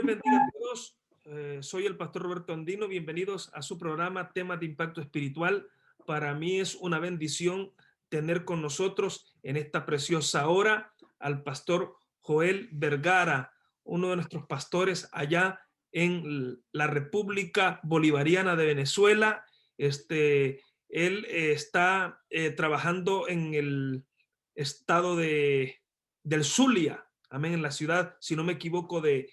bendiga a todos. Soy el pastor Roberto Andino. Bienvenidos a su programa Temas de Impacto Espiritual. Para mí es una bendición tener con nosotros en esta preciosa hora al pastor Joel Vergara, uno de nuestros pastores allá en la República Bolivariana de Venezuela. Él está trabajando en el estado del Zulia, amén, en la ciudad, si no me equivoco, de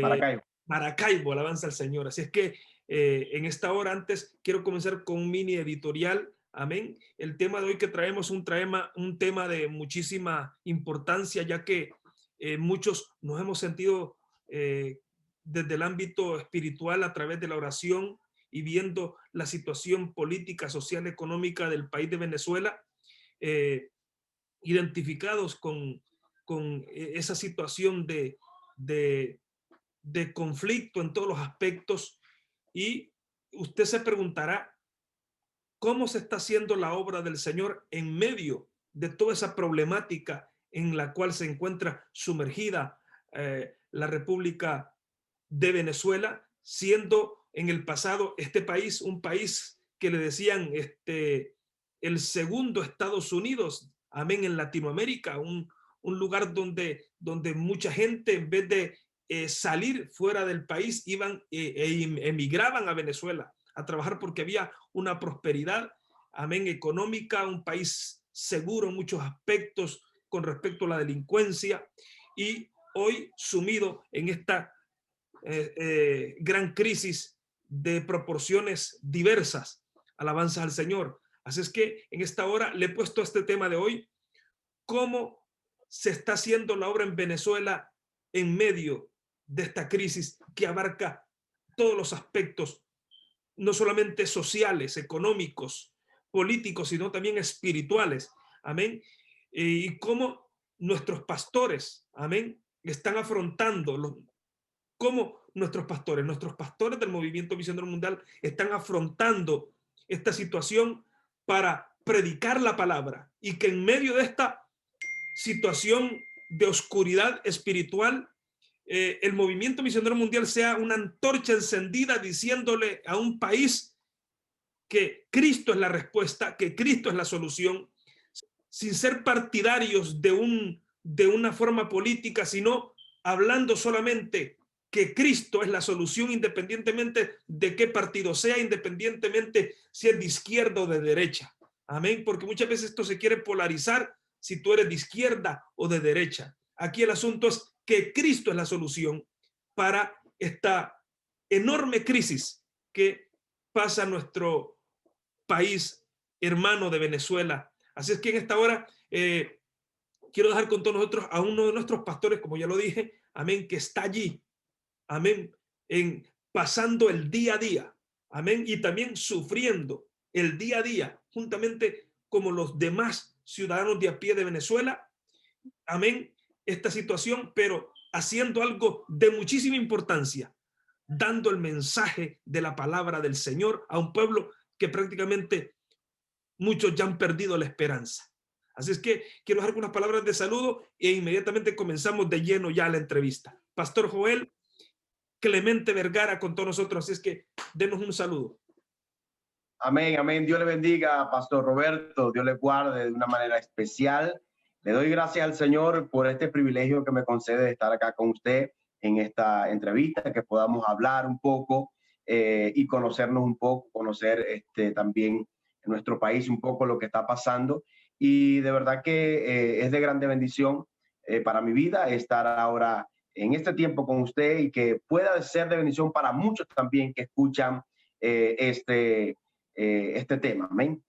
Maracaibo. Maracaibo, alabanza al Señor. Así es que en esta hora antes quiero comenzar con un mini editorial, amén. El tema de hoy que traemos un tema de muchísima importancia, ya que muchos nos hemos sentido desde el ámbito espiritual a través de la oración y viendo la situación política, social, económica del país de Venezuela, identificados con esa situación de conflicto en todos los aspectos. Y usted se preguntará cómo se está haciendo la obra del Señor en medio de toda esa problemática en la cual se encuentra sumergida la República de Venezuela, siendo en el pasado este país un país que le decían el segundo Estados Unidos, amén, en Latinoamérica, un lugar donde mucha gente, en vez de salir fuera del país, iban emigraban a Venezuela a trabajar porque había una prosperidad, amén, económica, un país seguro en muchos aspectos con respecto a la delincuencia, y hoy sumido en esta gran crisis de proporciones diversas. Alabanzas al Señor. Así es que en esta hora le he puesto este tema de hoy: cómo se está haciendo la obra en Venezuela en medio de esta crisis que abarca todos los aspectos, no solamente sociales, económicos, políticos, sino también espirituales. Amén. Y cómo nuestros pastores, amén, están afrontando cómo nuestros pastores del Movimiento Misionero Mundial están afrontando esta situación para predicar la palabra, y que en medio de esta situación de oscuridad espiritual, el Movimiento Misionero Mundial sea una antorcha encendida diciéndole a un país que Cristo es la respuesta, que Cristo es la solución, sin ser partidarios de una forma política, sino hablando solamente que Cristo es la solución, independientemente de qué partido sea, independientemente si es de izquierda o de derecha. Amén, porque muchas veces esto se quiere polarizar, si tú eres de izquierda o de derecha. Aquí el asunto es que Cristo es la solución para esta enorme crisis que pasa nuestro país hermano de Venezuela. Así es que en esta hora quiero dejar con todos nosotros a uno de nuestros pastores, como ya lo dije, amén, que está allí, amén, pasando el día a día, amén, y también sufriendo el día a día, juntamente como los demás ciudadanos de a pie de Venezuela, amén, esta situación, pero haciendo algo de muchísima importancia, dando el mensaje de la palabra del Señor a un pueblo que prácticamente muchos ya han perdido la esperanza. Así es que quiero dejar unas palabras de saludo e inmediatamente comenzamos de lleno ya la entrevista. Pastor Joel Clemente Vergara con todos nosotros, así es que denos un saludo. Amén, amén. Dios le bendiga, Pastor Roberto. Dios le guarde de una manera especial. Le doy gracias al Señor por este privilegio que me concede de estar acá con usted en esta entrevista, que podamos hablar un poco y conocernos un poco, conocer también en nuestro país un poco lo que está pasando. Y de verdad que es de grande bendición para mi vida estar ahora en este tiempo con usted, y que pueda ser de bendición para muchos también que escuchan este tema. Amén.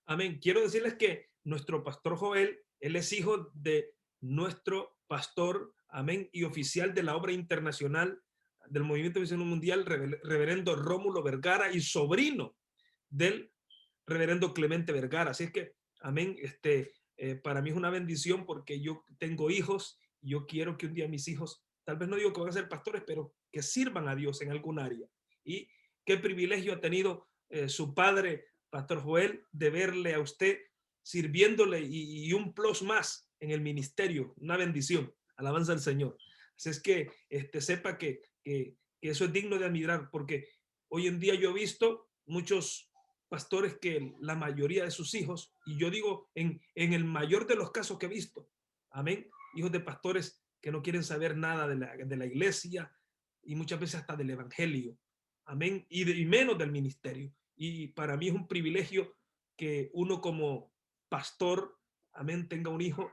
Amén. Quiero decirles que nuestro pastor Joel, él es hijo de nuestro pastor, amén, y oficial de la obra internacional del Movimiento Misionero Mundial, reverendo Rómulo Vergara, y sobrino del reverendo Clemente Vergara. Así es que, amén, para mí es una bendición porque yo tengo hijos y yo quiero que un día mis hijos, tal vez no digo que van a ser pastores, pero que sirvan a Dios en algún área. Y qué privilegio ha tenido su padre, Pastor Joel, de verle a usted sirviéndole y un plus más en el ministerio, una bendición. Alabanza al Señor. Así es que sepa que eso es digno de admirar, porque hoy en día yo he visto muchos pastores que la mayoría de sus hijos, y yo digo en el mayor de los casos que he visto, amén, hijos de pastores que no quieren saber nada de la iglesia y muchas veces hasta del evangelio, amén, y menos del ministerio. Y para mí es un privilegio que uno como pastor, amén, tenga un hijo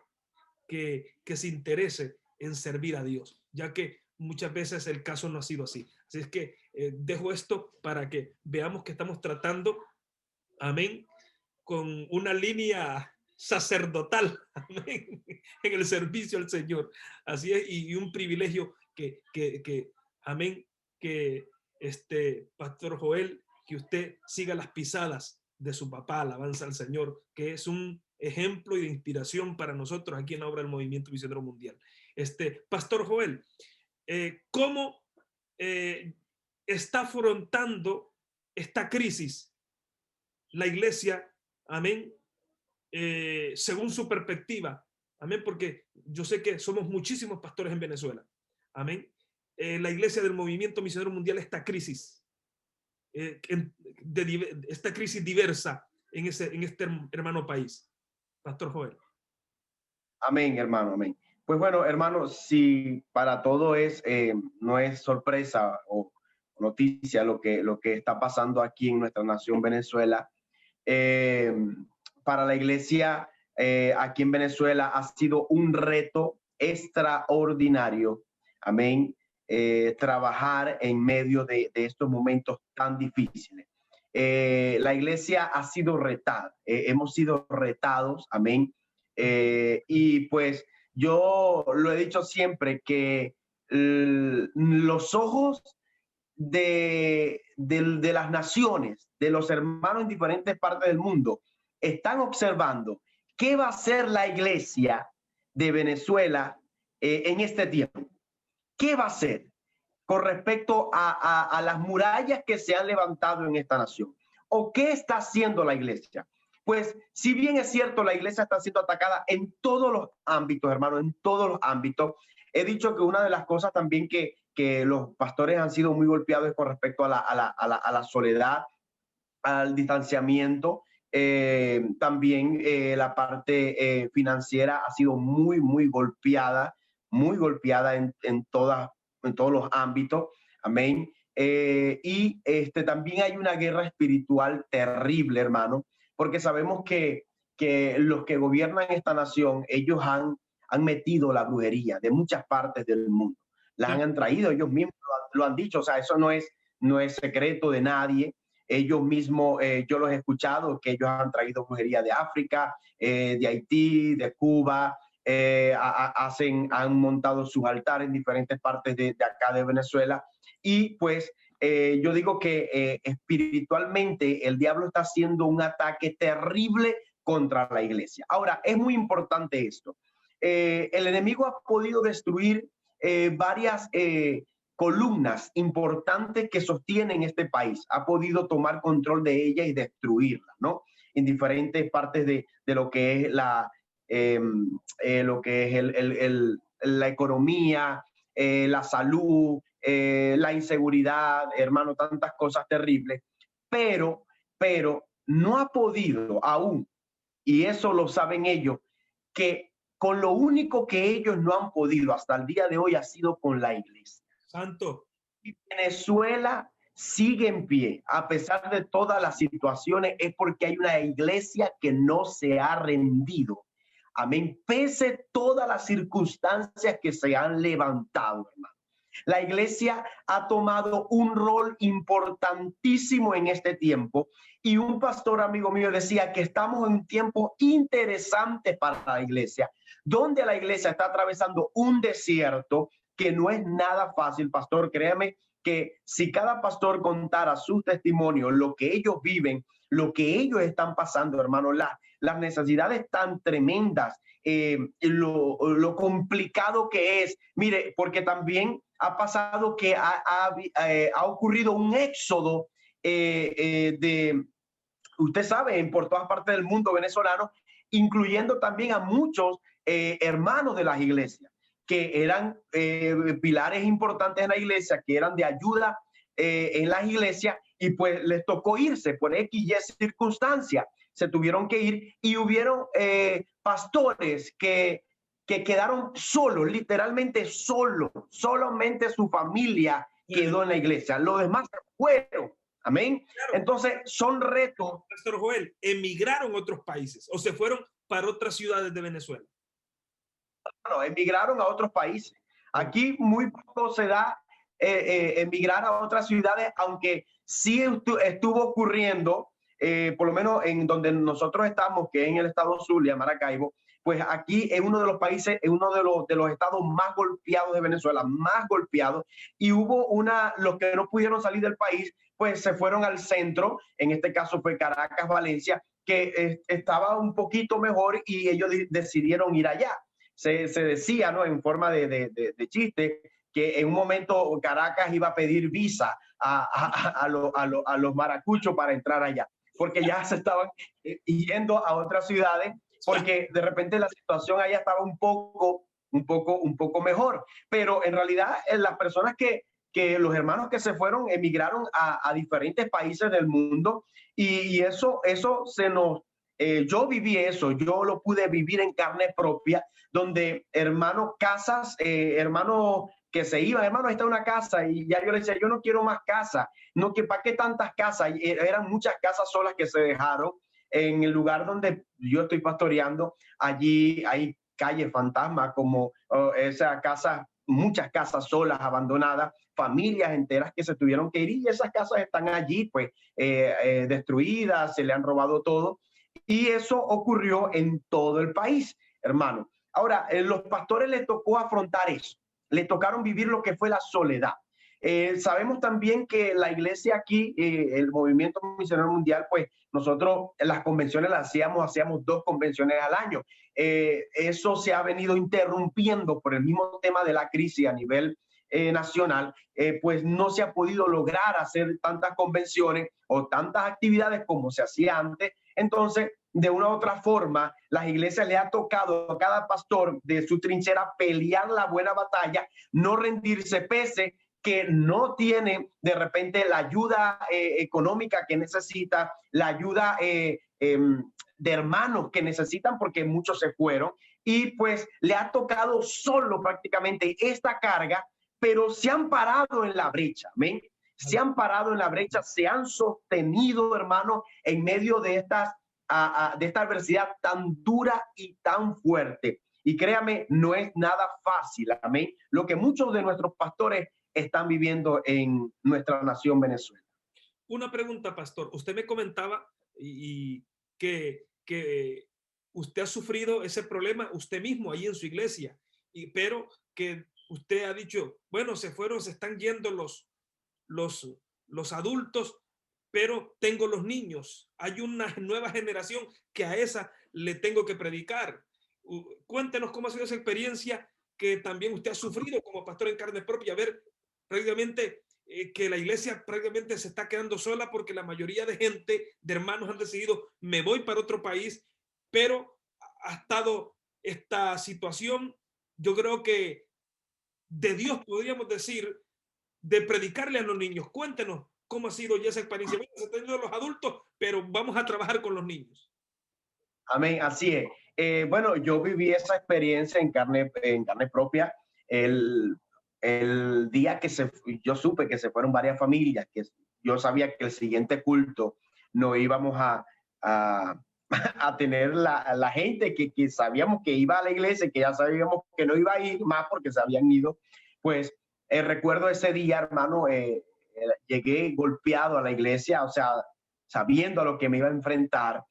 que se interese en servir a Dios, ya que muchas veces el caso no ha sido así. Así es que dejo esto para que veamos que estamos tratando, amén, con una línea sacerdotal, amén, en el servicio al Señor. Así es, y un privilegio amén, que Pastor Joel, que usted siga las pisadas de su papá, alabanza al Señor, que es un ejemplo y de inspiración para nosotros aquí en la obra del Movimiento Misionero Mundial. Pastor Joel, ¿cómo está afrontando esta crisis la iglesia, amén, según su perspectiva, amén, porque yo sé que somos muchísimos pastores en Venezuela, amén, la iglesia del Movimiento Misionero Mundial, esta crisis, esta crisis diversa en este hermano país? Pastor Joel. Amén, hermano, amén. Pues bueno, hermano, si para todo no es sorpresa o noticia lo que está pasando aquí en nuestra nación Venezuela, para la iglesia aquí en Venezuela ha sido un reto extraordinario, amén, trabajar en medio de estos momentos tan difíciles. La iglesia ha sido retada, hemos sido retados, amén, y pues yo lo he dicho siempre que los ojos de las naciones, de los hermanos en diferentes partes del mundo, están observando qué va a hacer la iglesia de Venezuela en este tiempo. ¿Qué va a hacer con respecto a las murallas que se han levantado en esta nación? ¿O qué está haciendo la iglesia? Pues si bien es cierto, la iglesia está siendo atacada en todos los ámbitos, hermano, en todos los ámbitos. He dicho que una de las cosas también que los pastores han sido muy golpeados es con respecto a la soledad, al distanciamiento. También la parte financiera ha sido muy, muy golpeada en todos los ámbitos. Amén. Y también hay una guerra espiritual terrible, hermano, porque sabemos que los que gobiernan esta nación, ellos han metido la brujería de muchas partes del mundo. Las han traído, ellos mismos lo han dicho, o sea, eso no es secreto de nadie. Ellos mismos, yo los he escuchado, que ellos han traído brujería de África, de Haití, de Cuba, han montado sus altares en diferentes partes de acá de Venezuela. Y pues yo digo que espiritualmente el diablo está haciendo un ataque terrible contra la iglesia. Ahora, es muy importante esto. El enemigo ha podido destruir varias columnas importantes que sostienen este país. Ha podido tomar control de ella y destruirla, ¿no? En diferentes partes de lo que es lo que es la economía, la salud, la inseguridad, hermano, tantas cosas terribles, pero no ha podido aún, y eso lo saben ellos, que con lo único que ellos no han podido hasta el día de hoy ha sido con la iglesia. Santo. Y Venezuela sigue en pie, a pesar de todas las situaciones, es porque hay una iglesia que no se ha rendido. Amén. Pese todas las circunstancias que se han levantado, hermano. La iglesia ha tomado un rol importantísimo en este tiempo y un pastor amigo mío decía que estamos en un tiempo interesante para la iglesia, donde la iglesia está atravesando un desierto que no es nada fácil, pastor. Créame que si cada pastor contara sus testimonios, lo que ellos viven, lo que ellos están pasando, hermano, las necesidades tan tremendas, lo complicado que es. Mire, porque también ha pasado que ha ocurrido un éxodo usted sabe, por todas partes del mundo venezolano, incluyendo también a muchos hermanos de las iglesias. que eran pilares importantes en la iglesia, que eran de ayuda en las iglesias, y pues les tocó irse por X y circunstancia, se tuvieron que ir, y hubieron pastores que quedaron solos, literalmente solos, solamente su familia quedó en la iglesia, los demás fueron. Amén. Claro. Entonces son retos. Pastor Joel, emigraron a otros países o se fueron para otras ciudades de Venezuela. No, emigraron a otros países. Aquí muy poco se da emigrar a otras ciudades, aunque sí estuvo ocurriendo, por lo menos en donde nosotros estamos, que es en el estado Zulia, Maracaibo, pues aquí es uno de los países, es uno de los estados más golpeados de Venezuela, más golpeados, y hubo los que no pudieron salir del país, pues se fueron al centro, en este caso fue Caracas, Valencia, que estaba un poquito mejor y ellos decidieron ir allá. Se decía, ¿no?, en forma de chiste, que en un momento Caracas iba a pedir visa a los maracuchos para entrar allá, porque ya se estaban yendo a otras ciudades, porque de repente la situación allá estaba un poco mejor. Pero en realidad las personas que los hermanos que se fueron emigraron a diferentes países del mundo, y eso se nos... yo viví eso, yo lo pude vivir en carne propia, donde hermanos casas, hermanos que se iban, hermano, está una casa, y ya yo le decía, yo no quiero más casa, no, que para qué tantas casas, y eran muchas casas solas que se dejaron en el lugar donde yo estoy pastoreando. Allí hay calles fantasmas, como esa casa, muchas casas solas, abandonadas, familias enteras que se tuvieron que ir, y esas casas están allí, pues, destruidas, se le han robado todo, y eso ocurrió en todo el país, hermano. Ahora, los pastores les tocó afrontar eso, le tocaron vivir lo que fue la soledad. Sabemos también que la iglesia aquí, el movimiento misionero mundial, pues nosotros las convenciones las hacíamos 2 convenciones al año. Eso se ha venido interrumpiendo por el mismo tema de la crisis a nivel nacional, pues no se ha podido lograr hacer tantas convenciones o tantas actividades como se hacía antes. Entonces, de una u otra forma, las iglesias le ha tocado a cada pastor de su trinchera pelear la buena batalla, no rendirse, pese que no tiene de repente la ayuda económica que necesita, la ayuda de hermanos que necesitan, porque muchos se fueron, y pues le ha tocado solo prácticamente esta carga, pero se han parado en la brecha, ¿ven? Se han parado en la brecha, se han sostenido, hermanos, en medio de esta adversidad tan dura y tan fuerte. Y créame, no es nada fácil, amén, lo que muchos de nuestros pastores están viviendo en nuestra nación Venezuela. Una pregunta, pastor. Usted me comentaba que usted ha sufrido ese problema usted mismo ahí en su iglesia, pero que usted ha dicho, bueno, se fueron, se están yendo los adultos, pero tengo los niños. Hay una nueva generación que a esa le tengo que predicar. Cuéntenos cómo ha sido esa experiencia que también usted ha sufrido como pastor en carne propia, ver prácticamente que la iglesia prácticamente se está quedando sola porque la mayoría de gente, de hermanos, han decidido, me voy para otro país, pero ha estado esta situación, yo creo que de Dios, podríamos decir, de predicarle a los niños. Cuéntenos cómo ha sido ya esa experiencia. Bueno, se están yendo los adultos, pero vamos a trabajar con los niños. Amén, así es. Bueno, yo viví esa experiencia en carne propia. El día que yo supe que se fueron varias familias, que yo sabía que el siguiente culto no íbamos a tener la gente que sabíamos que iba a la iglesia, que ya sabíamos que no iba a ir más porque se habían ido. Pues recuerdo ese día, hermano, llegué golpeado a la iglesia, o sea, sabiendo a lo que me iba a enfrentar.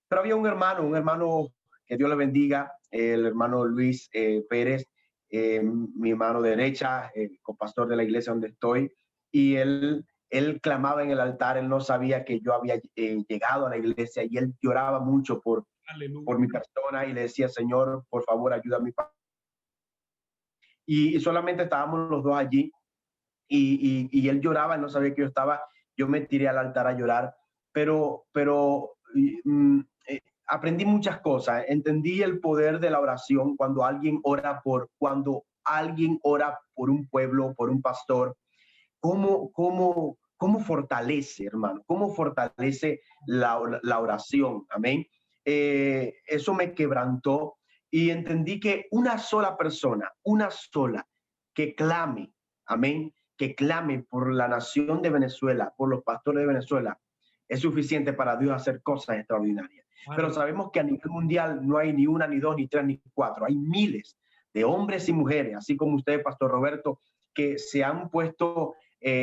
Pero había un hermano que Dios le bendiga, el hermano Luis Pérez, mi mano derecha, copastor de la iglesia donde estoy, y él clamaba en el altar. Él no sabía que yo había llegado a la iglesia, y él lloraba mucho por mi persona, y le decía, Señor, por favor, ayuda a mi padre. Y solamente estábamos los dos allí, y él lloraba, no sabía que yo estaba. Yo me tiré al altar a llorar, pero aprendí muchas cosas. Entendí el poder de la oración cuando alguien ora por un pueblo, por un pastor. ¿Cómo fortalece, hermano? ¿Cómo fortalece la oración? Amén. Eso me quebrantó y entendí que una sola persona, una sola, que clame, amén, que clame por la nación de Venezuela, por los pastores de Venezuela, es suficiente para Dios hacer cosas extraordinarias. Pero sabemos que a nivel mundial no hay ni una, ni dos, ni tres, ni cuatro. Hay miles de hombres y mujeres, así como usted, Pastor Roberto, que se han puesto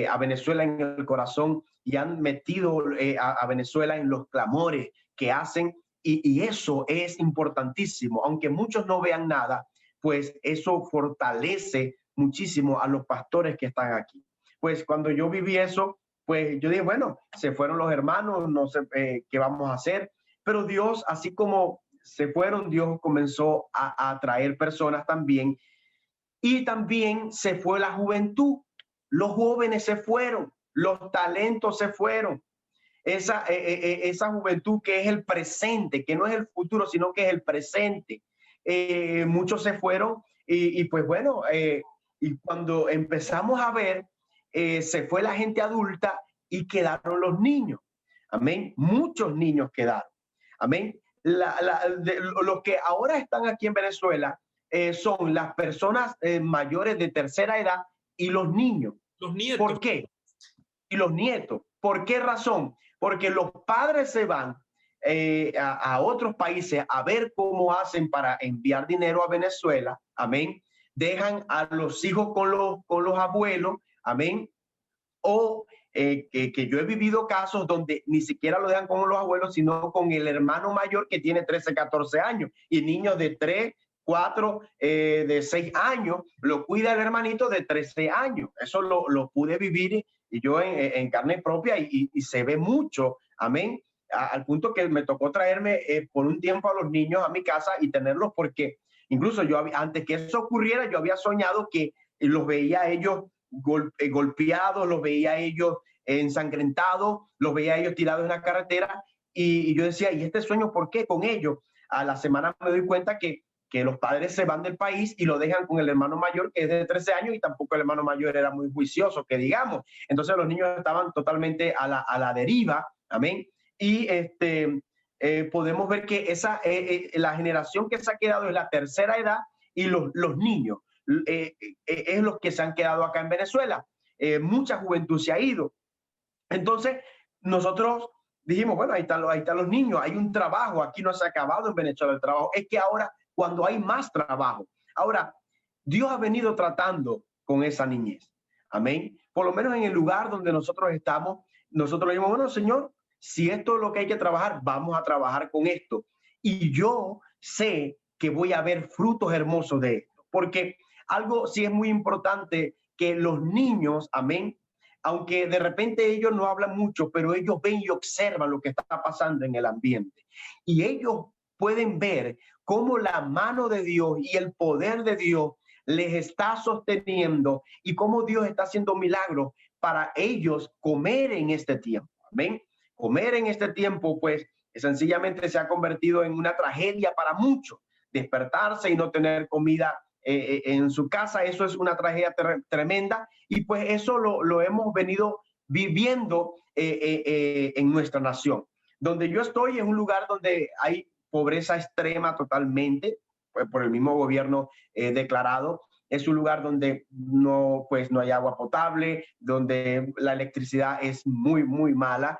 a Venezuela en el corazón y han metido a Venezuela en los clamores que hacen. Y eso es importantísimo. Aunque muchos no vean nada, pues eso fortalece muchísimo a los pastores que están aquí. Pues cuando yo viví eso, pues yo dije, bueno, se fueron los hermanos, no sé qué vamos a hacer. Pero Dios, así como se fueron, Dios comenzó a traer personas también. Y también se fue la juventud. Los jóvenes se fueron, los talentos se fueron. Esa juventud que es el presente, que no es el futuro, sino que es el presente. Muchos se fueron y pues bueno, y cuando empezamos a ver, se fue la gente adulta y quedaron los niños. Amén. Muchos niños quedaron. Amén. Los que ahora están aquí en Venezuela son las personas mayores de tercera edad y los niños. Los nietos. ¿Por qué? Y los nietos. ¿Por qué razón? Porque los padres se van a otros países a ver cómo hacen para enviar dinero a Venezuela. Amén. Dejan a los hijos con los abuelos. Amén. O que yo he vivido casos donde ni siquiera lo dejan con los abuelos, sino con el hermano mayor que tiene 13, 14 años y niños de 3, 4, de 6 años, lo cuida el hermanito de 13 años. Eso lo pude vivir y yo en carne propia y se ve mucho, amén, al punto que me tocó traerme por un tiempo a los niños a mi casa y tenerlos porque incluso yo antes que eso ocurriera, yo había soñado que los veía ellos golpeados, los veía ellos ensangrentados, los veía ellos tirados en la carretera y yo decía, ¿y este sueño por qué con ellos? A la semana me doy cuenta que los padres se van del país y lo dejan con el hermano mayor que es de 13 años y tampoco el hermano mayor era muy juicioso, que digamos. Entonces los niños estaban totalmente a la deriva, amén. Y podemos ver que la generación que se ha quedado es la tercera edad y los niños es los que se han quedado acá en Venezuela. Mucha juventud se ha ido. Entonces nosotros dijimos, bueno, ahí están los niños, hay un trabajo, aquí no se ha acabado en Venezuela el trabajo, es que ahora cuando hay más trabajo. Ahora, Dios ha venido tratando con esa niñez. Amén. Por lo menos en el lugar donde nosotros estamos, nosotros le dijimos, bueno, Señor, si esto es lo que hay que trabajar, vamos a trabajar con esto. Y yo sé que voy a ver frutos hermosos de esto. Porque algo sí es muy importante que los niños, amén, aunque de repente ellos no hablan mucho, pero ellos ven y observan lo que está pasando en el ambiente. Y ellos pueden ver cómo la mano de Dios y el poder de Dios les está sosteniendo y cómo Dios está haciendo milagros para ellos comer en este tiempo. Amén. Comer en este tiempo, pues, sencillamente se ha convertido en una tragedia para muchos. Despertarse y no tener comida en su casa, eso es una tragedia tremenda y pues eso lo hemos venido viviendo en nuestra nación. Donde yo estoy es un lugar donde hay pobreza extrema totalmente, pues por el mismo gobierno declarado. Es un lugar donde no hay agua potable, donde la electricidad es muy, muy mala,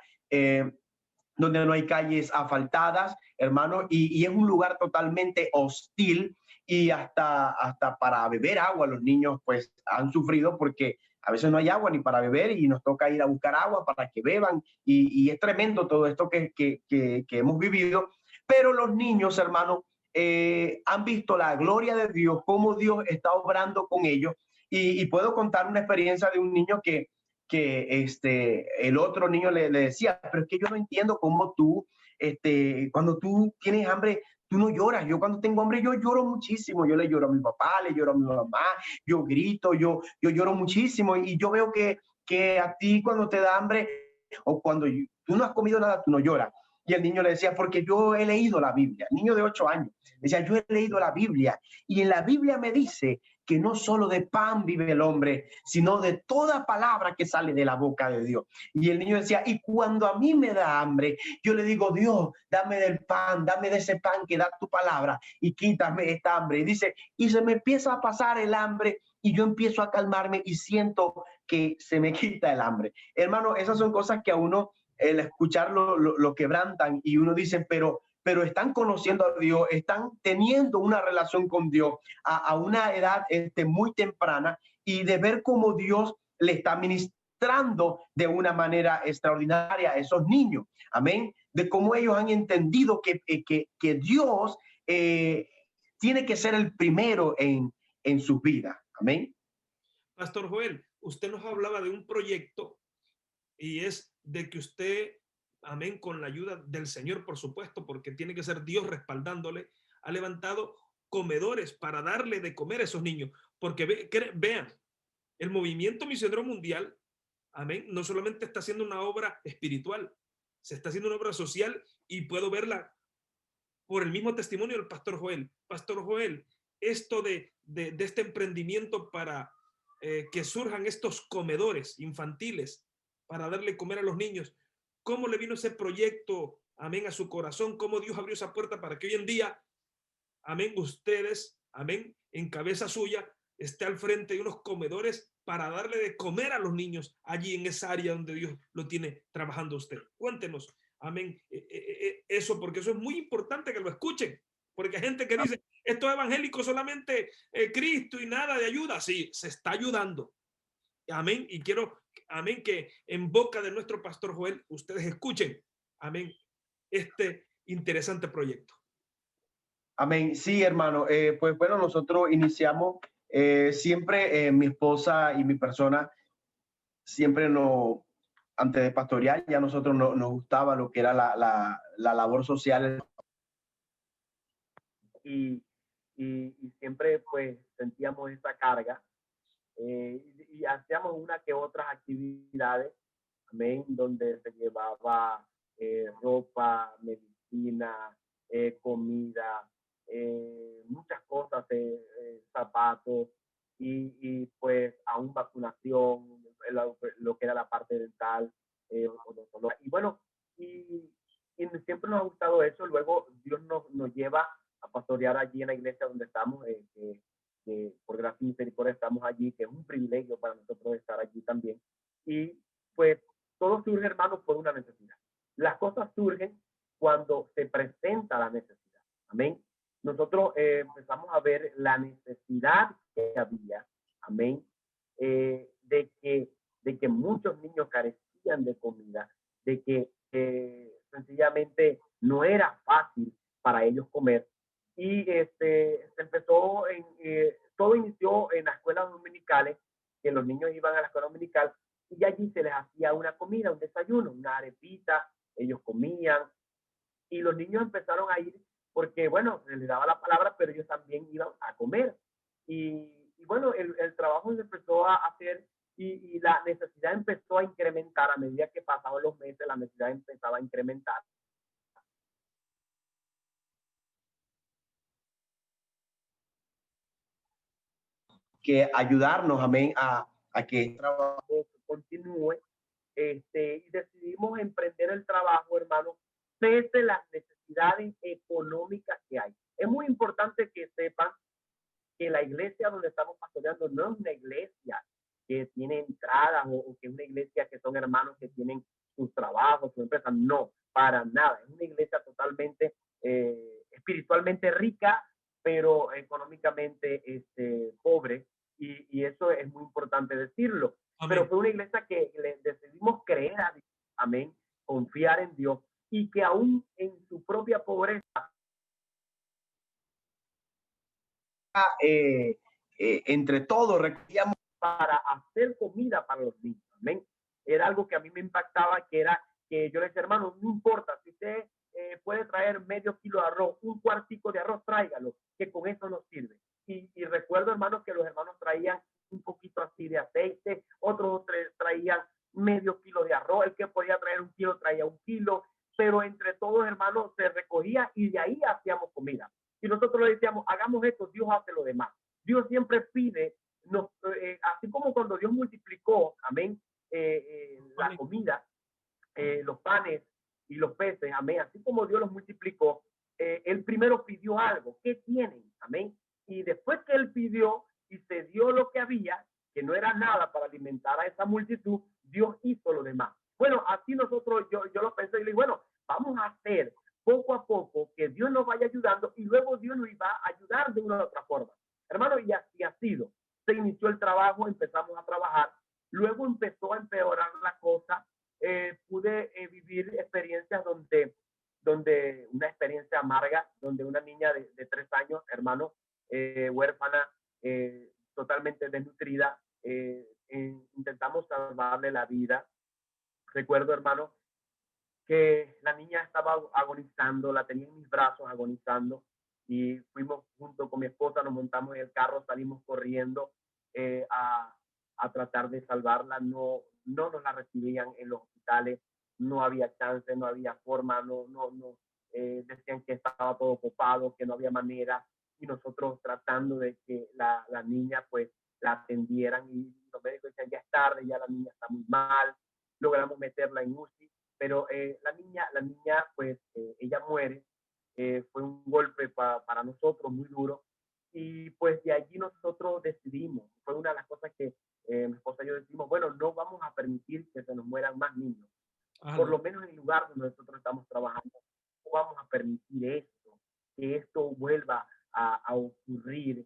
donde no hay calles asfaltadas, hermano, y es un lugar totalmente hostil y hasta para beber agua los niños pues han sufrido porque a veces no hay agua ni para beber y nos toca ir a buscar agua para que beban y es tremendo todo esto que hemos vivido. Pero los niños, hermano, han visto la gloria de Dios, cómo Dios está obrando con ellos. Y puedo contar una experiencia de un niño que el otro niño le decía, pero es que yo no entiendo cómo tú, cuando tú tienes hambre, tú no lloras. Yo cuando tengo hambre, yo lloro muchísimo. Yo le lloro a mi papá, le lloro a mi mamá, yo grito, yo lloro muchísimo. Y yo veo que a ti cuando te da hambre o cuando tú no has comido nada, tú no lloras. Y el niño le decía, porque yo he leído la Biblia. El niño de 8 años decía, yo he leído la Biblia y en la Biblia me dice que no solo de pan vive el hombre, sino de toda palabra que sale de la boca de Dios. Y el niño decía, y cuando a mí me da hambre, yo le digo, Dios, dame del pan, dame de ese pan que da tu palabra y quítame esta hambre. Y dice, y se me empieza a pasar el hambre y yo empiezo a calmarme y siento que se me quita el hambre. Hermano, esas son cosas que a uno, el escucharlo, lo quebrantan y uno dice, pero están conociendo a Dios, están teniendo una relación con Dios a una edad muy temprana, y de ver cómo Dios le está ministrando de una manera extraordinaria a esos niños. Amén. De cómo ellos han entendido que Dios tiene que ser el primero en su vida. Amén. Pastor Joel, usted nos hablaba de un proyecto y es de que usted, amén, con la ayuda del Señor, por supuesto, porque tiene que ser Dios respaldándole, ha levantado comedores para darle de comer a esos niños. Porque vean, el movimiento misionero mundial, amén, no solamente está haciendo una obra espiritual, se está haciendo una obra social, y puedo verla por el mismo testimonio del Pastor Joel. Pastor Joel, esto de este emprendimiento para que surjan estos comedores infantiles para darle comer a los niños, ¿cómo le vino ese proyecto, amén, a su corazón? ¿Cómo Dios abrió esa puerta para que hoy en día, amén, ustedes, amén, en cabeza suya, esté al frente de unos comedores para darle de comer a los niños allí en esa área donde Dios lo tiene trabajando usted? Cuéntenos, amén, eso, porque eso es muy importante que lo escuchen, porque hay gente que dice, esto es evangélico solamente Cristo y nada de ayuda. Sí, se está ayudando. Amén. Y quiero, amén, que en boca de nuestro Pastor Joel ustedes escuchen, amén, este interesante proyecto. Amén. Sí, hermano. Pues bueno, nosotros iniciamos siempre, mi esposa y mi persona, siempre antes de pastorear, ya nosotros nos gustaba lo que era la labor social. Y siempre pues sentíamos esa carga, y hacíamos una que otras actividades, amén, donde se llevaba ropa, medicina, comida, muchas cosas, zapatos, y pues aún vacunación, lo que era la parte dental, y bueno, y siempre nos ha gustado eso. Luego Dios nos lleva a pastorear allí en la iglesia donde estamos, que por gracia y misericordia estamos allí, que es un privilegio para nosotros estar allí también. Y pues todo surge, hermanos, por una necesidad. Las cosas surgen cuando se presenta la necesidad. Amén. Nosotros empezamos a ver la necesidad que había, amén, de que muchos niños carecían de comida, de que sencillamente no era fácil para ellos comer. Y se empezó todo inició en las escuelas dominicales, que los niños iban a la escuela dominical y allí se les hacía una comida, un desayuno, una arepita, ellos comían, y los niños empezaron a ir porque, bueno, se les daba la palabra, pero ellos también iban a comer. Y bueno, el trabajo se empezó a hacer, y la necesidad empezó a incrementar a medida que pasaban los meses. La necesidad empezaba a incrementar. Que ayudarnos, amén, a que el trabajo continúe, y decidimos emprender el trabajo, hermano, pese las necesidades económicas que hay. Es muy importante que sepan que la iglesia donde estamos pastoreando no es una iglesia que tiene entradas, o que es una iglesia que son hermanos que tienen sus trabajos, sus empresas. No, para nada. Es una iglesia totalmente espiritualmente rica, pero económicamente pobre, y eso es muy importante decirlo. Amén. Pero fue una iglesia que le decidimos creer a Dios, amén, confiar en Dios, y que aún en su propia pobreza, entre todos recogíamos para hacer comida para los niños. Amén. Era algo que a mí me impactaba, que era que yo le decía, hermano, no importa, si usted puede traer medio kilo de arroz, un cuartico de arroz, tráigalo, que con eso nos sirve. Y recuerdo, hermanos, que los hermanos traían un poquito así de aceite, otros traían medio kilo de arroz, el que podía traer un kilo traía un kilo, pero entre todos hacemos esto, Dios hace lo demás. Dios siempre pide, así como cuando Dios multiplicó, amén, la comida, los panes y los peces, amén, así como Dios los multiplicó, él primero pidió algo. ¿Qué tienen? Amén. Y después que él pidió y se dio lo que había, que no era nada para alimentar a esa multitud, Dios hizo lo demás. Bueno, así nosotros, yo lo pensé y le dije, bueno, vamos a hacer poco a poco que Dios nos vaya ayudando y luego Dios nos iba a ayudar de una u otra forma. Hermano, y así ha sido. Se inició el trabajo, empezamos a trabajar, luego empezó a empeorar la cosa. Pude vivir experiencias donde una experiencia amarga, donde una niña de 3 años, hermano, huérfana, totalmente desnutrida, intentamos salvarle la vida. Recuerdo, hermano, que la niña estaba agonizando, la tenía en mis brazos agonizando, y fuimos junto con mi esposa, nos montamos en el carro, salimos corriendo a tratar de salvarla. No nos la recibían en los hospitales, no había chance, no había forma, decían que estaba todo ocupado, que no había manera, y nosotros tratando de que la niña pues la atendieran, y los médicos decían ya es tarde, ya la niña está muy mal. Logramos meterla en UCI, pero la niña pues ella muere. Fue un golpe para nosotros muy duro, y pues de allí nosotros decidimos, fue una de las cosas que mi esposa y yo decidimos, bueno, no vamos a permitir que se nos mueran más niños. Por lo menos en el lugar donde nosotros estamos trabajando, no vamos a permitir esto, que esto vuelva a ocurrir,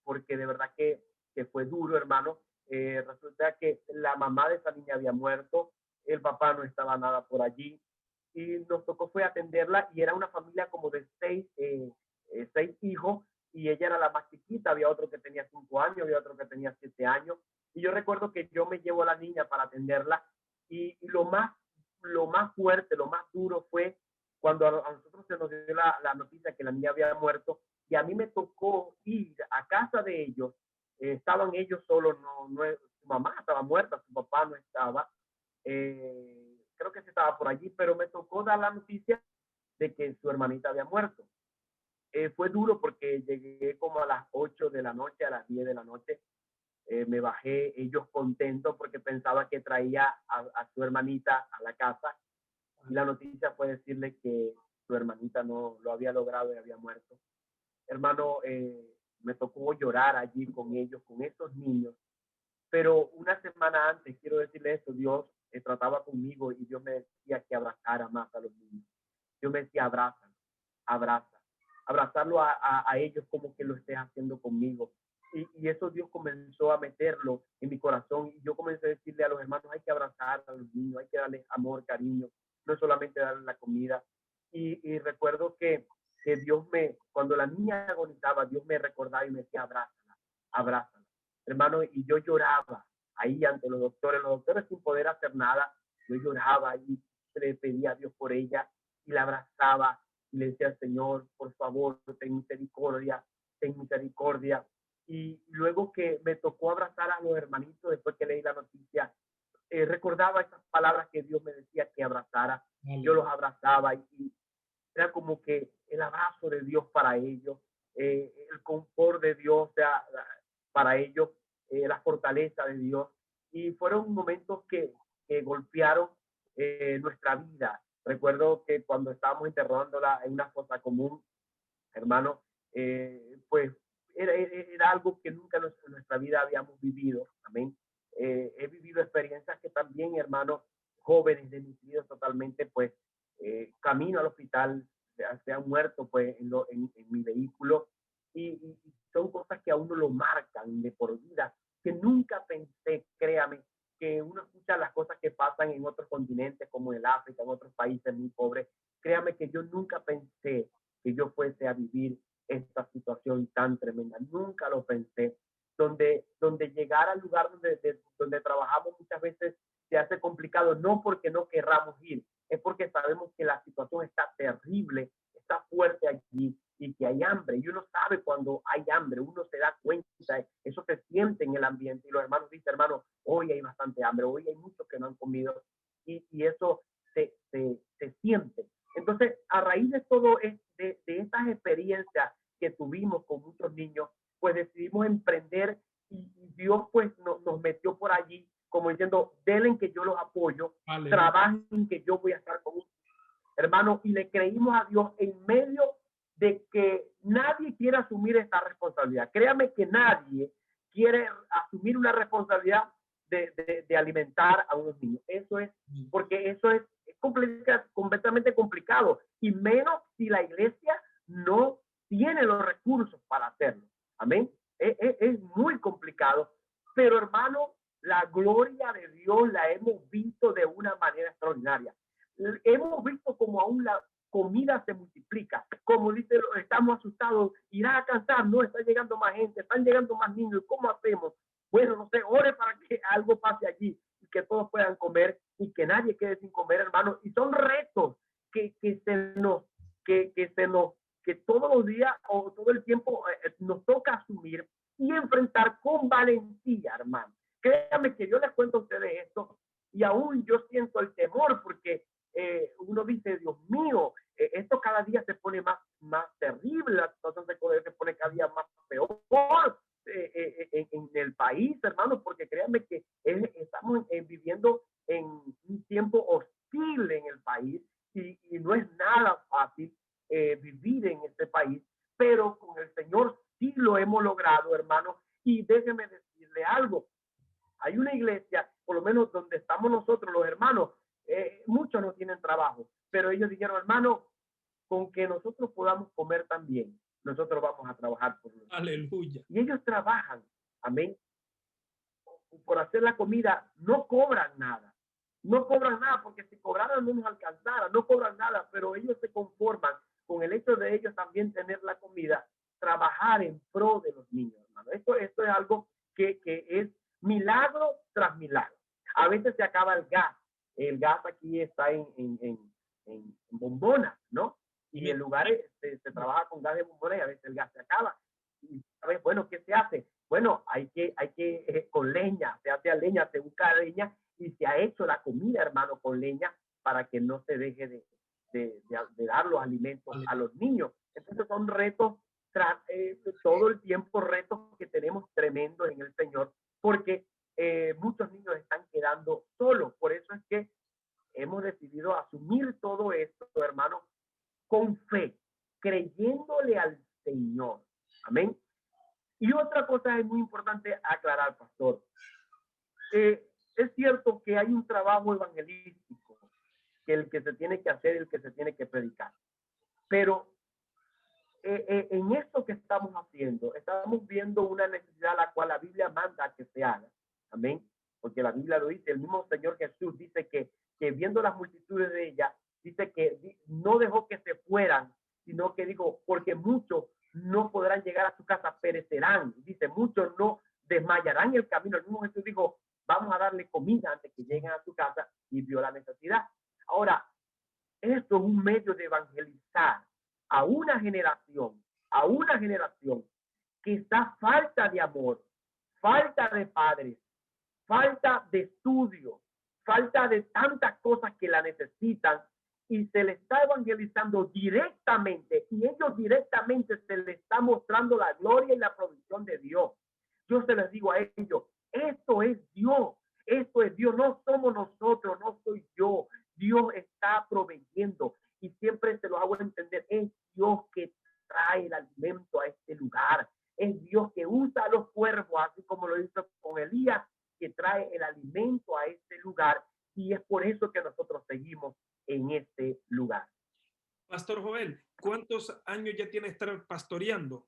porque de verdad que fue duro, hermano. Resulta que la mamá de esa niña había muerto, el papá no estaba nada por allí, y nos tocó fue atenderla, y era una familia como de 6 hijos, y ella era la más chiquita. Había otro que tenía 5 años, había otro que tenía 7 años, y yo recuerdo que yo me llevo a la niña para atenderla, y lo más fuerte, lo más duro fue cuando a nosotros se nos dio la noticia que la niña había muerto, y a mí me tocó ir a casa de ellos. Estaban ellos solos, su mamá estaba muerta, su papá no estaba, creo que sí estaba por allí, pero me tocó dar la noticia de que su hermanita había muerto. Fue duro porque llegué como a las 8 de la noche, a las 10 de la noche. Me bajé, ellos contentos porque pensaba que traía a su hermanita a la casa, y la noticia fue decirle que su hermanita no lo había logrado y había muerto. Hermano, me tocó llorar allí con ellos, con esos niños, pero una semana antes, quiero decirle esto, Dios trataba conmigo, y Dios me decía que abrazara más a los niños. Dios me decía, abrazarlo a ellos como que lo estés haciendo conmigo. Y eso Dios comenzó a meterlo en mi corazón, y yo comencé a decirle a los hermanos, hay que abrazar a los niños, hay que darles amor, cariño, no solamente darles la comida. Y recuerdo que Dios cuando la niña agonizaba, Dios me recordaba y me decía, abrázala, hermano, y yo lloraba ahí ante los doctores sin poder hacer nada. Yo lloraba y le pedía a Dios por ella, y la abrazaba, y le decía al Señor, por favor, ten misericordia, ten misericordia. Y luego que me tocó abrazar a los hermanitos, después que leí la noticia, recordaba esas palabras que Dios me decía que abrazara. Yo los abrazaba, y era como que el abrazo de Dios para ellos, el confort de Dios para ellos, la fortaleza de Dios. Y fueron momentos que golpearon nuestra vida. Recuerdo que cuando estábamos enterrándola en una fosa común, hermano, pues era algo que nunca en nuestra vida habíamos vivido. Amén. He vivido experiencias que también, hermanos, jóvenes desnutridos totalmente, pues camino al hospital, se han muerto pues en mi vehículo, y son cosas que a uno lo marcan de por vida, que nunca pensé, créame, que uno escucha las cosas que pasan en otros continentes como el África, en otros países muy pobres. Créame que yo nunca pensé que yo fuese a vivir esta situación tan tremenda, nunca lo pensé. Donde llegar al lugar donde trabajamos muchas veces se hace complicado, no porque no querramos ir, es porque sabemos que la situación está terrible, está fuerte allí, y que hay hambre. Y uno sabe cuando hay hambre, uno se da cuenta, eso se siente en el ambiente, y los hermanos dicen, hermano, hoy hay bastante hambre, hoy hay muchos que no han comido, y eso se siente. Entonces, a raíz de todo, de estas experiencias que tuvimos con Dios pues nos metió por allí como diciendo, denle que yo los apoyo, Aleluya. trabajen que yo voy a estar con ustedes, hermano, y le creímos a Dios en medio de que nadie quiere asumir esta responsabilidad. Créame que nadie quiere asumir una responsabilidad de alimentar a unos niños. Eso es, porque eso es completamente complicado, y menos si la iglesia no tiene los recursos para hacerlo. Amén. Es muy complicado, pero hermano, la gloria de Dios la hemos visto de una manera extraordinaria. Hemos visto como aún la comida se multiplica. Como dice, estamos asustados, irá a cansar, no, está llegando más gente, están llegando más niños, ¿cómo hacemos? Bueno, no sé, ore para que algo pase allí y que todos puedan comer y que nadie quede sin comer, hermano. Y son retos que todos los días o todo el tiempo nos toca asumir y enfrentar con valentía, hermano. Créanme que yo les cuento a ustedes esto y aún yo siento el temor porque uno dice, Dios mío, esto cada día se pone más terrible, la situación se pone cada día más peor en el país, hermano, porque créanme que estamos viviendo en un tiempo hostil en el país y no es nada fácil vivir en este país, pero con el Señor sí lo hemos logrado, hermano. Y déjeme decirle algo, hay una iglesia, por lo menos donde estamos nosotros, los hermanos, muchos no tienen trabajo, pero ellos dijeron, hermano, con que nosotros podamos comer también, nosotros vamos a trabajar por nosotros. Aleluya. Y ellos trabajan, amén, por hacer la comida, no cobran nada. No cobran nada, porque si cobraran no nos alcanzara, no cobran nada, pero ellos se conforman con el hecho de ellos también tener la comida, trabajar en pro de los niños, hermano. Esto es algo que es milagro tras milagro. A veces se acaba el gas. El gas aquí está en bombonas, ¿no? Y en lugares se trabaja con gas de bombona y a veces el gas se acaba. Y ¿sabes? Bueno, ¿qué se hace? Bueno, hay que con leña, se hace a leña, se busca leña y se ha hecho la comida, hermano, con leña para que no se deje de dar los alimentos a los niños. Entonces son retos, todo el tiempo retos que tenemos tremendos en el Señor, porque muchos niños están quedando solos. Por eso es que hemos decidido asumir todo esto, hermano, con fe, creyéndole al Señor. Amén. Y otra cosa es muy importante aclarar, pastor. Es cierto que hay un trabajo evangelístico, que el que se tiene que hacer, el que se tiene que predicar. Pero en esto que estamos haciendo, estamos viendo una necesidad a la cual la Biblia manda que se haga. Amén. Porque la Biblia lo dice, el mismo Señor Jesús dice que viendo las multitudes de ella, dice que no dejó que se fueran, sino que dijo, porque muchos no podrán llegar a su casa, perecerán. Dice, muchos no desmayarán en el camino. El mismo Jesús dijo, vamos a darle comida antes que lleguen a su casa, y vio la necesidad. Ahora, esto es un medio de evangelizar a una generación que está falta de amor, falta de padres, falta de estudio, falta de tantas cosas que la necesitan, y se le está evangelizando directamente, y ellos directamente se les está mostrando la gloria y la provisión de Dios. Yo se les digo a ellos, esto es Dios, no somos nosotros, no soy yo. Dios está proveyendo, y siempre se lo hago entender, es Dios que trae el alimento a este lugar, es Dios que usa a los cuervos, así como lo hizo con Elías, que trae el alimento a este lugar, y es por eso que nosotros seguimos en este lugar. Pastor Joel, ¿cuántos años ya tiene estar pastoreando?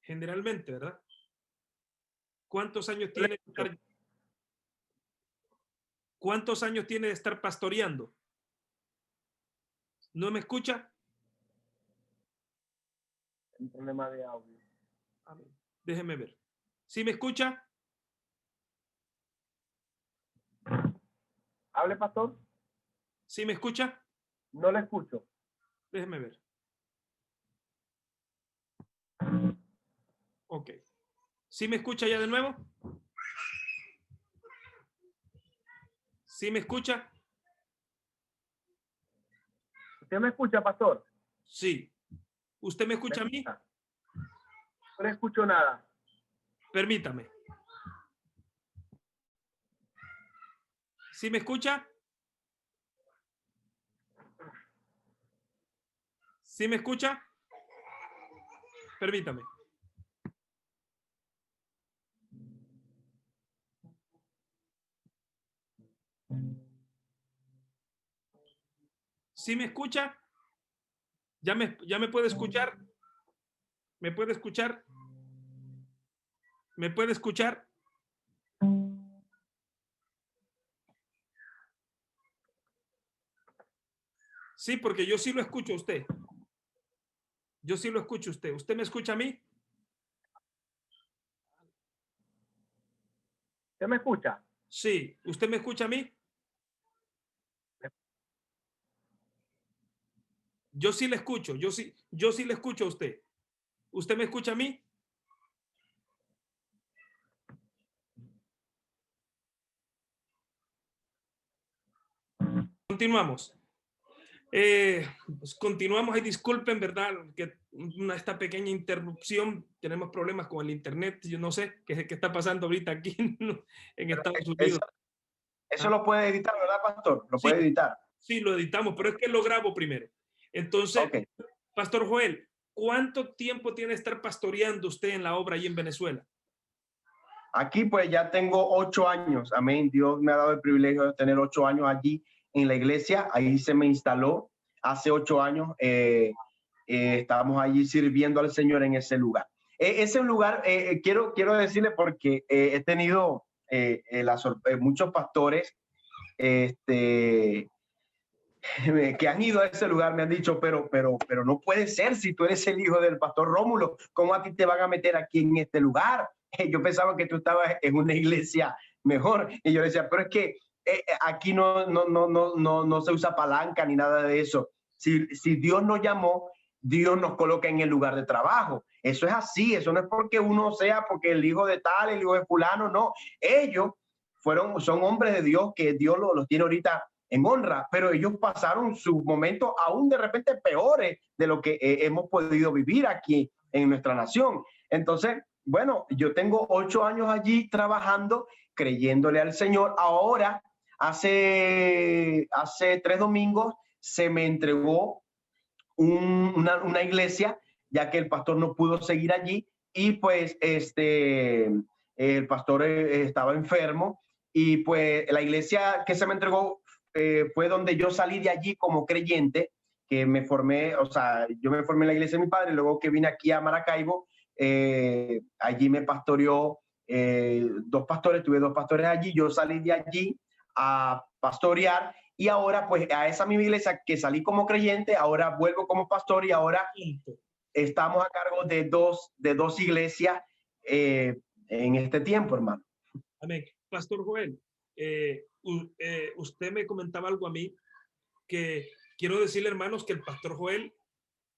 Generalmente, ¿verdad? ¿Cuántos años tiene de estar pastoreando? ¿No me escucha? Un problema de audio. A ver, déjeme ver. ¿Sí me escucha? ¿Hable, pastor? ¿Sí me escucha? No le escucho. Déjeme ver. Ok. ¿Sí me escucha ya de nuevo? ¿Sí me escucha? ¿Usted me escucha, pastor? Sí. ¿Usted me escucha a mí? No le escucho nada. Permítame. ¿Sí me escucha? ¿Sí me escucha? Permítame. ¿Sí me escucha? ¿Ya me puede escuchar? ¿Me puede escuchar? ¿Me puede escuchar? Sí, porque yo sí lo escucho a usted. Yo sí lo escucho a usted. ¿Usted me escucha a mí? ¿Usted me escucha? Sí. ¿Usted me escucha a mí? Yo sí le escucho. Yo sí le escucho a usted. ¿Usted me escucha a mí? Continuamos. Pues continuamos y disculpen, ¿verdad? Que esta pequeña interrupción, tenemos problemas con el internet, yo no sé qué está pasando ahorita aquí en Estados Unidos. Eso lo puede editar, ¿verdad, pastor? Lo Sí, puede editar. sí, lo editamos, pero es que lo grabo primero. Entonces, Ok. Pastor Joel, ¿cuánto tiempo tiene estar pastoreando usted en la obra ahí en Venezuela? Aquí pues ya tengo 8 años, amén. Dios me ha dado el privilegio de tener 8 años allí en la iglesia. Ahí se me instaló hace 8 años. Estábamos allí sirviendo al Señor en ese lugar. Ese lugar, quiero decirle porque he tenido muchos pastores que han ido a ese lugar, me han dicho, pero no puede ser si tú eres el hijo del pastor Rómulo, ¿cómo a ti te van a meter aquí en este lugar? Yo pensaba que tú estabas en una iglesia mejor. Y yo decía, pero es que aquí no se usa palanca ni nada de eso. Si Dios nos llamó, Dios nos coloca en el lugar de trabajo. Eso es así, eso no es porque uno sea, porque el hijo de tal, el hijo de fulano, no. Ellos son hombres de Dios que Dios los tiene ahorita en honra, pero ellos pasaron sus momentos aún de repente peores de lo que hemos podido vivir aquí en nuestra nación. Entonces, bueno, yo tengo 8 años allí trabajando, creyéndole al Señor. Ahora, hace 3 domingos, se me entregó una iglesia, ya que el pastor no pudo seguir allí y pues el pastor estaba enfermo y pues la iglesia que se me entregó fue donde yo salí de allí como creyente, que me formé, o sea, yo me formé en la iglesia de mi padre, luego que vine aquí a Maracaibo, allí me pastoreó 2 pastores, tuve 2 pastores allí, yo salí de allí a pastorear y ahora pues a esa misma iglesia que salí como creyente, ahora vuelvo como pastor y ahora estamos a cargo de dos iglesias en este tiempo, hermano. Amén. Pastor Joel, usted me comentaba algo a mí que quiero decirle, hermanos, que el Pastor Joel,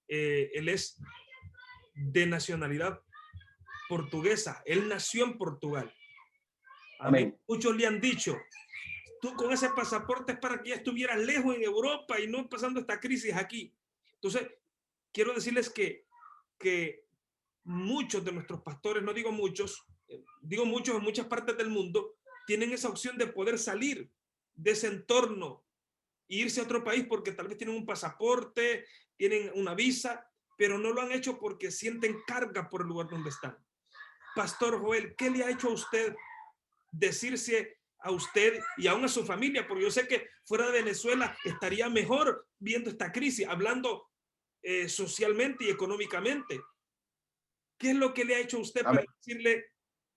él es de nacionalidad portuguesa. Él nació en Portugal. Amén. Amén. Muchos le han dicho, tú con ese pasaporte es para que ya estuvieras lejos en Europa y no pasando esta crisis aquí. Entonces, quiero decirles que muchos de nuestros pastores, no digo muchos, digo muchos en muchas partes del mundo, tienen esa opción de poder salir de ese entorno e irse a otro país porque tal vez tienen un pasaporte, tienen una visa, pero no lo han hecho porque sienten carga por el lugar donde están. Pastor Joel, ¿qué le ha hecho a usted decirse a usted y aún a su familia? Porque yo sé que fuera de Venezuela estaría mejor viendo esta crisis, hablando socialmente y económicamente. ¿Qué es lo que le ha hecho a usted para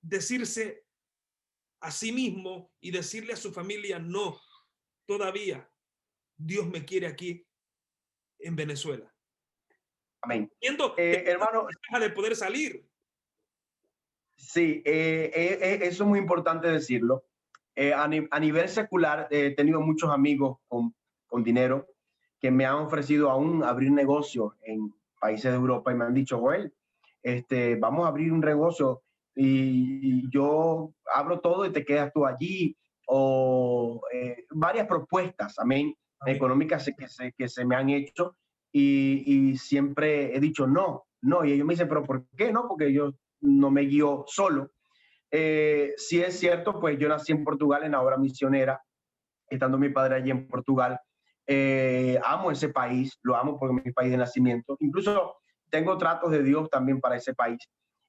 decirse a sí mismo y decirle a su familia, no, todavía Dios me quiere aquí en Venezuela? Amén. Entiendo hermano, de poder salir. Sí, eso es muy importante decirlo. A nivel secular, he tenido muchos amigos con dinero que me han ofrecido aún abrir negocios en países de Europa y me han dicho, Joel, vamos a abrir un negocio y yo abro todo y te quedas tú allí, o varias propuestas, amén, económicas que se me han hecho y siempre he dicho no, y ellos me dicen, pero ¿por qué no? Porque yo no me guío solo. Sí es cierto, pues yo nací en Portugal en la obra misionera estando mi padre allí en Portugal. Amo ese país, lo amo porque es mi país de nacimiento. Incluso tengo tratos de Dios también para ese país.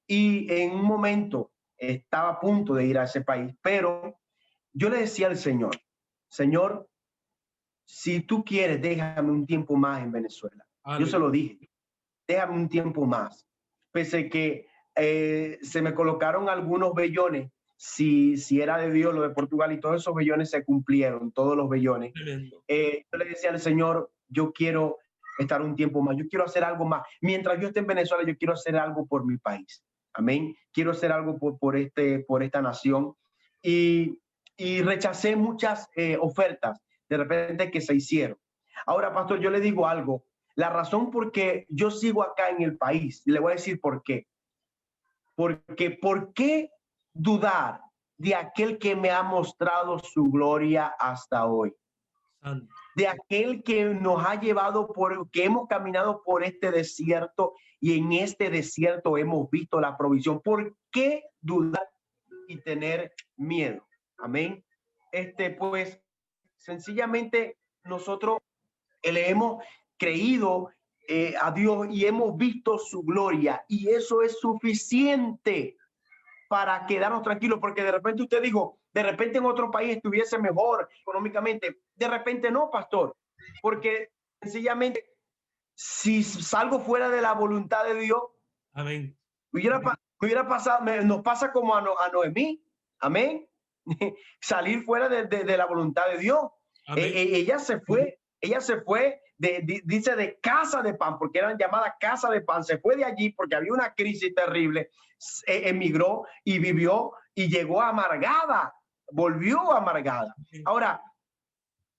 Y en un momento estaba a punto de ir a ese país, pero yo le decía al Señor, Señor, si tú quieres, déjame un tiempo más en Venezuela. Yo se lo dije, déjame un tiempo más. Pese que se me colocaron algunos vellones, si era de Dios lo de Portugal, y todos esos vellones se cumplieron, todos los vellones. Yo le decía al Señor, yo quiero estar un tiempo más, yo quiero hacer algo más. Mientras yo esté en Venezuela, yo quiero hacer algo por mi país. Amén. Quiero hacer algo por esta nación. Y rechacé muchas ofertas de repente que se hicieron. Ahora, pastor, yo le digo algo. La razón por qué yo sigo acá en el país, le voy a decir por qué. Porque, ¿por qué dudar de aquel que me ha mostrado su gloria hasta hoy? De aquel que nos ha llevado que hemos caminado por este desierto y en este desierto hemos visto la provisión. ¿Por qué dudar y tener miedo? Amén. Pues sencillamente nosotros le hemos creído a Dios y hemos visto su gloria, y eso es suficiente para quedarnos tranquilos, porque de repente usted dijo, de repente en otro país estuviese mejor económicamente. De repente no, pastor, porque sencillamente si salgo fuera de la voluntad de Dios, amén, hubiera pasado, nos pasa como a Noemí, amén, salir fuera de la voluntad de Dios. Ella se fue dice de casa de pan, porque eran llamadas casa de pan, se fue de allí porque había una crisis terrible, emigró y vivió y llegó amargada, volvió amargada. Ahora,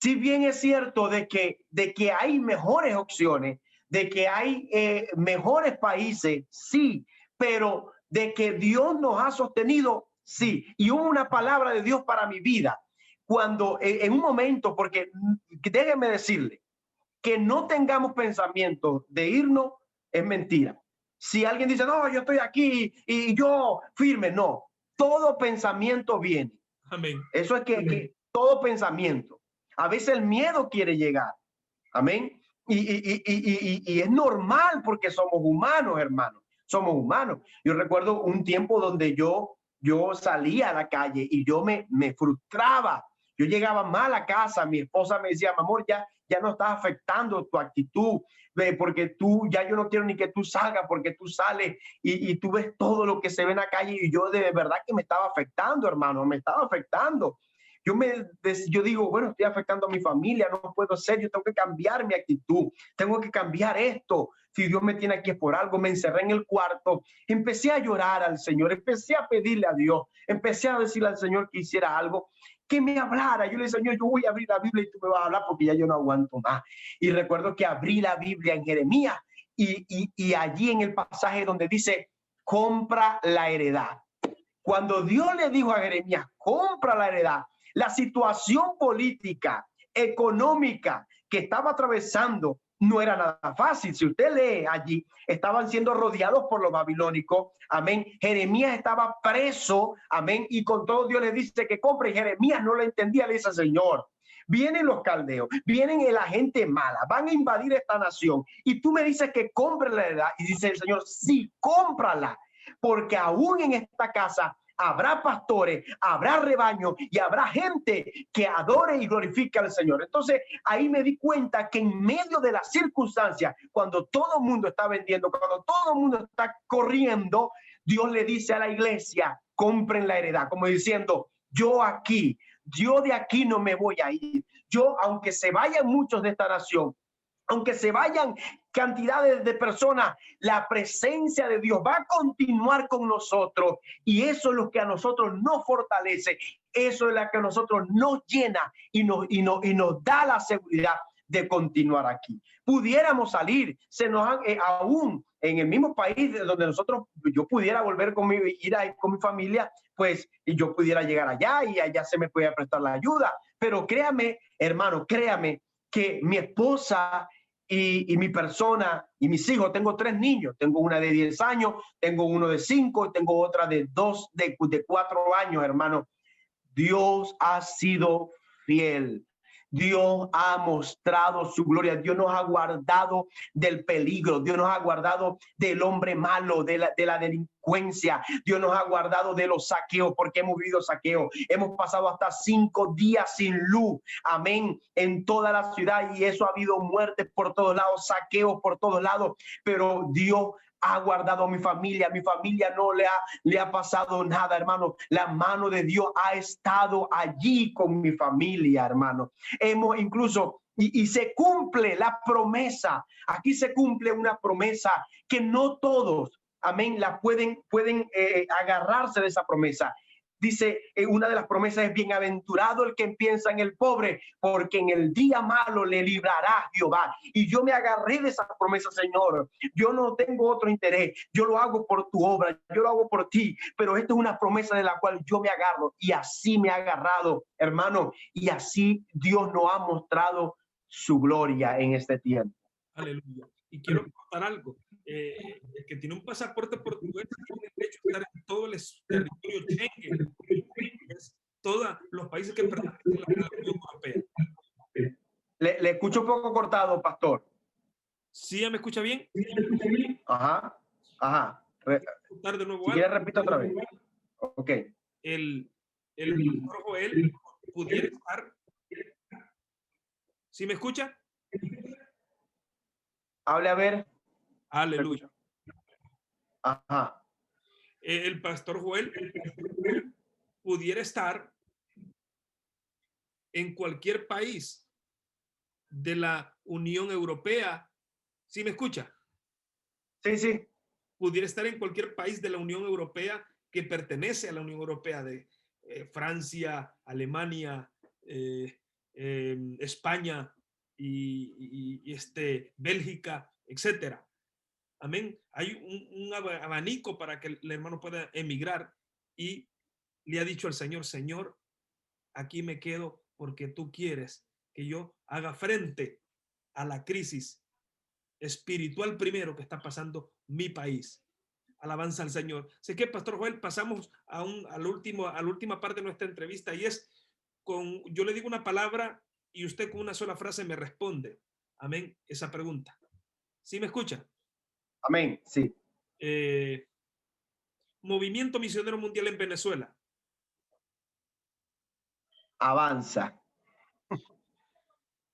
si bien es cierto de que hay mejores opciones, de que hay mejores países, sí, pero de que Dios nos ha sostenido, sí. Y hubo una palabra de Dios para mi vida cuando en un momento, porque déjenme decirle que no tengamos pensamiento de irnos es mentira. Si alguien dice, no, yo estoy aquí y yo firme, no, todo pensamiento viene. Amén. Eso es que todo pensamiento. A veces el miedo quiere llegar. Amén. Y es normal porque somos humanos, hermanos. Somos humanos. Yo recuerdo un tiempo donde yo salía a la calle y yo me frustraba. Yo llegaba mal a casa, mi esposa me decía, mi amor, ya no estás afectando tu actitud, porque yo no quiero ni que tú salgas, porque tú sales y tú ves todo lo que se ve en la calle, y yo de verdad que me estaba afectando, hermano, me estaba afectando. Yo digo, bueno, estoy afectando a mi familia, no puedo ser, yo tengo que cambiar mi actitud, tengo que cambiar esto. Si Dios me tiene aquí es por algo. Me encerré en el cuarto, empecé a llorar al Señor, empecé a pedirle a Dios, empecé a decirle al Señor que hiciera algo, que me hablara. Yo le dije, Señor, yo voy a abrir la Biblia y tú me vas a hablar porque ya yo no aguanto más. Y recuerdo que abrí la Biblia en Jeremías y allí en el pasaje donde dice, compra la heredad. Cuando Dios le dijo a Jeremías, compra la heredad, la situación política, económica que estaba atravesando no era nada fácil. Si usted lee allí, estaban siendo rodeados por los babilónicos. Amén. Jeremías estaba preso. Amén. Y con todo Dios le dice que compre. Y Jeremías no lo entendía. Le dice, Señor, vienen los caldeos, vienen la gente mala, van a invadir esta nación. Y tú me dices que compre la heredad. Y dice el Señor, sí, cómprala. Porque aún en esta casa habrá pastores, habrá rebaño y habrá gente que adore y glorifique al Señor. Entonces ahí me di cuenta que en medio de las circunstancias, cuando todo el mundo está vendiendo, cuando todo el mundo está corriendo, Dios le dice a la iglesia, compren la heredad, como diciendo, yo de aquí no me voy a ir. Yo, aunque se vayan muchos de esta nación, aunque se vayan cantidades de personas, la presencia de Dios va a continuar con nosotros, y eso es lo que a nosotros nos fortalece, eso es lo que a nosotros nos llena y nos da la seguridad de continuar aquí. Pudiéramos salir, aún en el mismo país donde yo pudiera volver ir con mi familia, pues yo pudiera llegar allá y allá se me puede prestar la ayuda. Pero créame, hermano, créame que mi esposa y mi persona y mis hijos, tengo 3 niños, tengo una de 10 años, tengo uno de 5 y tengo otra de 4 años, hermano. Dios ha sido fiel. Dios ha mostrado su gloria. Dios nos ha guardado del peligro. Dios nos ha guardado del hombre malo, de la delincuencia. Dios nos ha guardado de los saqueos, porque hemos vivido saqueo. Hemos pasado hasta 5 días sin luz. Amén. En toda la ciudad, y eso ha habido muertes por todos lados, saqueos por todos lados. Pero Dios ha guardado a mi familia no le ha pasado nada, hermano. La mano de Dios ha estado allí con mi familia, hermano. Hemos incluso, y se cumple la promesa. Aquí se cumple una promesa que no todos, amén, la pueden agarrarse de esa promesa. Dice, una de las promesas es: bienaventurado el que piensa en el pobre, porque en el día malo le librará Jehová. Y yo me agarré de esa promesa, Señor. Yo no tengo otro interés. Yo lo hago por tu obra, yo lo hago por ti. Pero esto es una promesa de la cual yo me agarro, y así me ha agarrado, hermano. Y así Dios nos ha mostrado su gloria en este tiempo. Aleluya. Y quiero contar algo. El que tiene un pasaporte portugués tiene derecho a estar en todo el territorio Schengen, es todos los países que pertenecen a la Unión Europea. Le escucho un poco cortado, pastor. ¿Sí ya me escucha bien? Ajá. De nuevo, si quiere, repito otra vez. Ok. El pastor Joel pudiera estar. ¿Sí me escucha? Hable a ver. Aleluya. Ajá. El pastor Joel pudiera estar en cualquier país de la Unión Europea. ¿Sí me escucha? Sí. Pudiera estar en cualquier país de la Unión Europea que pertenece a la Unión Europea, de Francia, Alemania, España y Bélgica, etcétera. Amén. Hay un abanico para que el hermano pueda emigrar, y le ha dicho al Señor: Señor, aquí me quedo porque tú quieres que yo haga frente a la crisis espiritual primero que está pasando mi país. Alabanza al Señor. Sé que, Pastor Joel, pasamos a la última parte de nuestra entrevista, y es yo le digo una palabra y usted con una sola frase me responde. Amén. Esa pregunta. ¿Sí me escucha? Amén, sí. Movimiento Misionero Mundial en Venezuela. Avanza.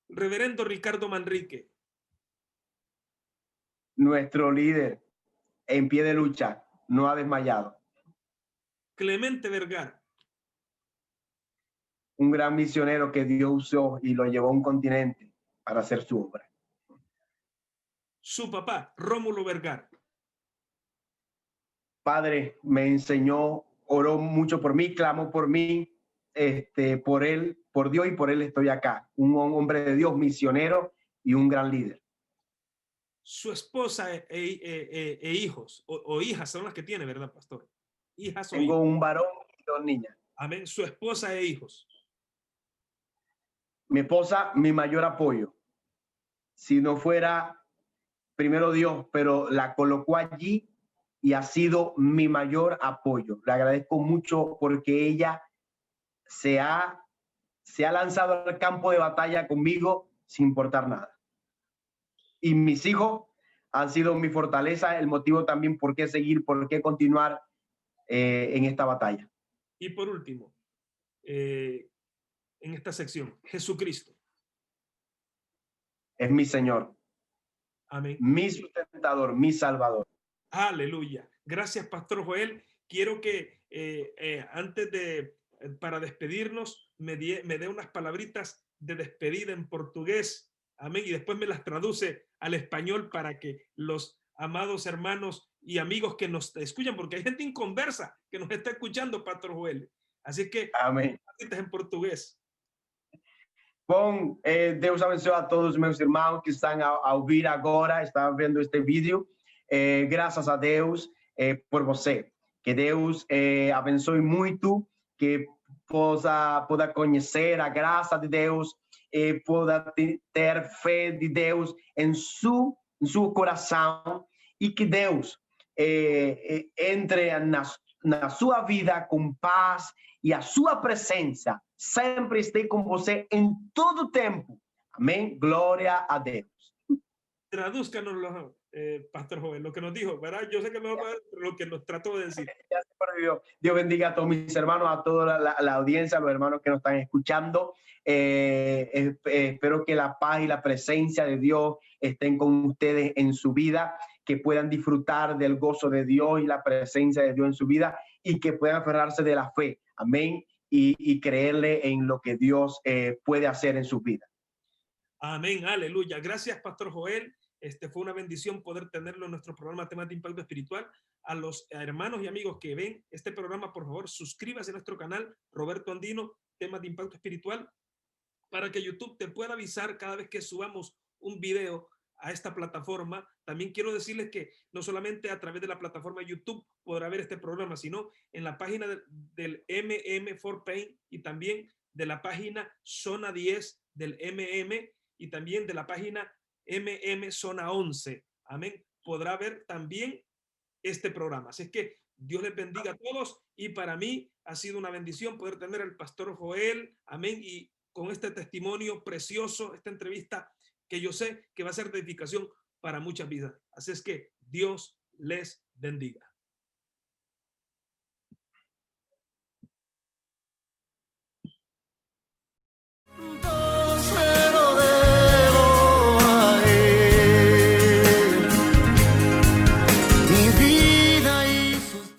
Reverendo Ricardo Manrique. Nuestro líder, en pie de lucha, no ha desmayado. Clemente Vergara. Un gran misionero que Dios usó y lo llevó a un continente para hacer su obra. Su papá, Rómulo Vergara. Padre, me enseñó, oró mucho por mí, clamó por mí, por él, por Dios, y por él estoy acá. Un hombre de Dios, misionero y un gran líder. Su esposa e hijos o hijas son las que tiene, ¿verdad, pastor? Hijas o Tengo hijos. un varón y 2 niñas. Amén. Su esposa e hijos. Mi esposa, mi mayor apoyo. Si no fuera primero Dios, pero la colocó allí y ha sido mi mayor apoyo. Le agradezco mucho porque ella se ha lanzado al campo de batalla conmigo sin importar nada. Y mis hijos han sido mi fortaleza, el motivo también por qué seguir, por qué continuar en esta batalla. Y por último, en esta sección, Jesucristo. Es mi Señor. Amén. Mi sustentador, mi Salvador. Aleluya. Gracias, Pastor Joel. Quiero que para despedirnos, me dé unas palabritas de despedida en portugués. Amén. Y después me las traduce al español para que los amados hermanos y amigos que nos escuchan, porque hay gente inconversa que nos está escuchando, Pastor Joel. Así que, amén. En portugués. Bom, Deus abençoe a todos os meus irmãos que estão a ouvir agora, estão vendo este vídeo. Graças a Deus por você. Que Deus abençoe muito, que possa conhecer a graça de Deus, possa ter fé de Deus em seu coração, e que Deus entre na sua vida com paz e a sua presença sempre esteja com você em todo tempo. Amém? Glória a Deus. Tradúzcanos, Pastor Joel, lo que nos dijo, ¿verdad? Yo sé que no lo que nos trató de decir. Dios bendiga a todos mis hermanos, a toda la audiencia, a los hermanos que nos están escuchando. Espero que la paz y la presencia de Dios estén con ustedes en su vida, que puedan disfrutar del gozo de Dios y la presencia de Dios en su vida y que puedan aferrarse de la fe. Amén. Y creerle en lo que Dios puede hacer en su vida. Amén, aleluya. Gracias, Pastor Joel. Fue una bendición poder tenerlo en nuestro programa Temas de Impacto Espiritual. A los hermanos y amigos que ven este programa, por favor, suscríbase a nuestro canal Roberto Andino, Temas de Impacto Espiritual, para que YouTube te pueda avisar cada vez que subamos un video a esta plataforma. También quiero decirles que no solamente a través de la plataforma YouTube podrá ver este programa, sino en la página del MM4Pain y también de la página Zona 10 del MM y también de la página MM Zona 11. Amén. Podrá ver también este programa. Así es que Dios les bendiga a todos y para mí ha sido una bendición poder tener al Pastor Joel. Amén. Y con este testimonio precioso, esta entrevista que yo sé que va a ser de edificación para muchas vidas. Así es que Dios les bendiga.